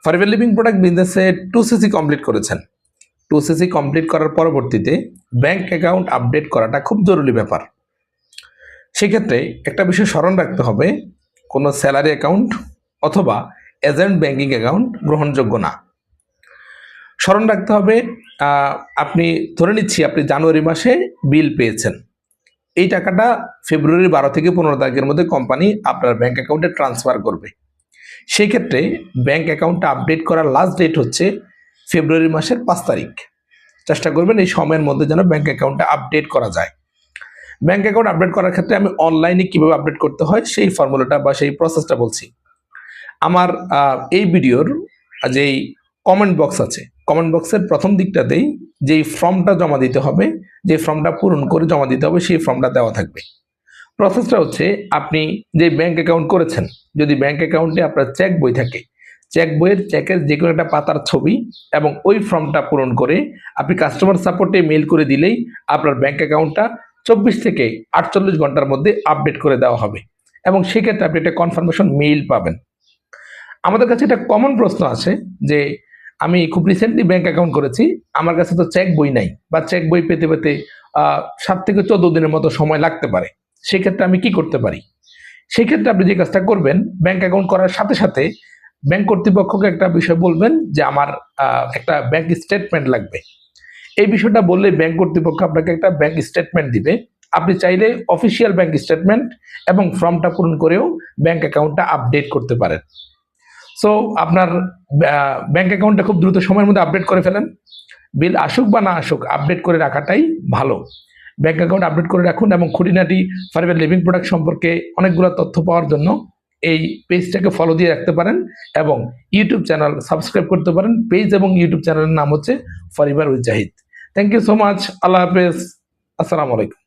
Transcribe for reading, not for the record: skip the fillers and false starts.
Forever living product বিজনেসে 2cc complete করেছেন। 2cc complete করার পরবর্তীতে ব্যাংক অ্যাকাউন্ট আপডেট করাটা খুব জরুরি ব্যাপার। সেক্ষেত্রে একটা বিষয় স্মরণ রাখতে হবে, কোনো স্যালারি অ্যাকাউন্ট অথবা এজেন্ট ব্যাংকিং অ্যাকাউন্ট গ্রহণযোগ্য না। স্মরণ রাখতে হবে, আপনি ধরে নিচ্ছি আপনি জানুয়ারি মাসে বিল পেয়েছেন, এই টাকাটা ফেব্রুয়ারি 12 থেকে 15 তারিখের মধ্যে কোম্পানি আপনার ব্যাংক অ্যাকাউন্টে ট্রান্সফার করবে। সেই ক্ষেত্রে ব্যাংক অ্যাকাউন্টটা আপডেট করার লাস্ট ডেট হচ্ছে ফেব্রুয়ারি মাসের 5 তারিখ। চেষ্টা করবেন এই সময়ের মধ্যে যেন ব্যাংক অ্যাকাউন্টটা আপডেট করা যায়। ব্যাংক অ্যাকাউন্ট আপডেট করার ক্ষেত্রে আমি অনলাইনে কীভাবে আপডেট করতে হয় সেই ফর্মুলাটা বা সেই প্রসেসটা বলছি। আমার এই ভিডিওর যেই কমেন্ট বক্স আছে, কমেন্ট বক্সের প্রথম দিকটাতেই যেই ফর্মটা জমা দিতে হবে, যে ফর্মটা পূরণ করে জমা দিতে হবে, সেই ফর্মটা দেওয়া থাকবে। প্রসেসটা হচ্ছে, আপনি যে ব্যাংক অ্যাকাউন্ট করেছেন, যদি ব্যাংক অ্যাকাউন্টে আপনার চেক বই থাকে, চেক বইয়ের চেকের যে কোনো একটা পাতার ছবি এবং ওই ফর্মটা পূরণ করে আপনি কাস্টমার সাপোর্টে মেইল করে দিলেই আপনার ব্যাংক অ্যাকাউন্টটা 24 থেকে 48 ঘন্টার মধ্যে আপডেট করে দেওয়া হবে এবং সেক্ষেত্রে আপনি একটা কনফার্মেশন মেইল পাবেন। আমাদের কাছে একটা কমন প্রশ্ন আছে যে আমি খুব রিসেন্টলি ব্যাংক অ্যাকাউন্ট করেছি, আমার কাছে তো চেক বই নাই বা চেক বই পেতে পেতে 7 থেকে 14 দিনের মতো সময় লাগতে পারে, সেক্ষেত্রে আমি কি করতে পারি? সেক্ষেত্রে আপনি যে কাজটা করবেন, ব্যাংক অ্যাকাউন্ট করার সাথে সাথে ব্যাংক কর্তৃপক্ষকে একটা বিষয় বলবেন যে আমার একটা ব্যাংক স্টেটমেন্ট লাগবে। এই বিষয়টা বললে ব্যাংক কর্তৃপক্ষ আপনাকে একটা ব্যাংক স্টেটমেন্ট দিবে। আপনি চাইলে অফিসিয়াল ব্যাংক স্টেটমেন্ট এবং ফর্মটা পূরণ করেও ব্যাংক অ্যাকাউন্টটা আপডেট করতে পারেন। সো আপনার ব্যাংক অ্যাকাউন্টটা খুব দ্রুত সময়ের মধ্যে আপডেট করে ফেলেন। বিল আসুক বা না আসুক, আপডেট করে রাখাটাই ভালো। ব্যাংক অ্যাকাউন্ট আপডেট করে রাখুন এবং খুঁটিনাটি ফরএভার লিভিং প্রোডাক্ট সম্পর্কে অনেকগুলো তথ্য পাওয়ার জন্য এই পেজটাকে ফলো দিয়ে রাখতে পারেন এবং ইউটিউব চ্যানেল সাবস্ক্রাইব করতে পারেন। পেজ এবং ইউটিউব চ্যানেলের নাম হচ্ছে forever with Zahid. Thank you so much. আল্লাহ হাফেজ। আসসালামু আলাইকুম।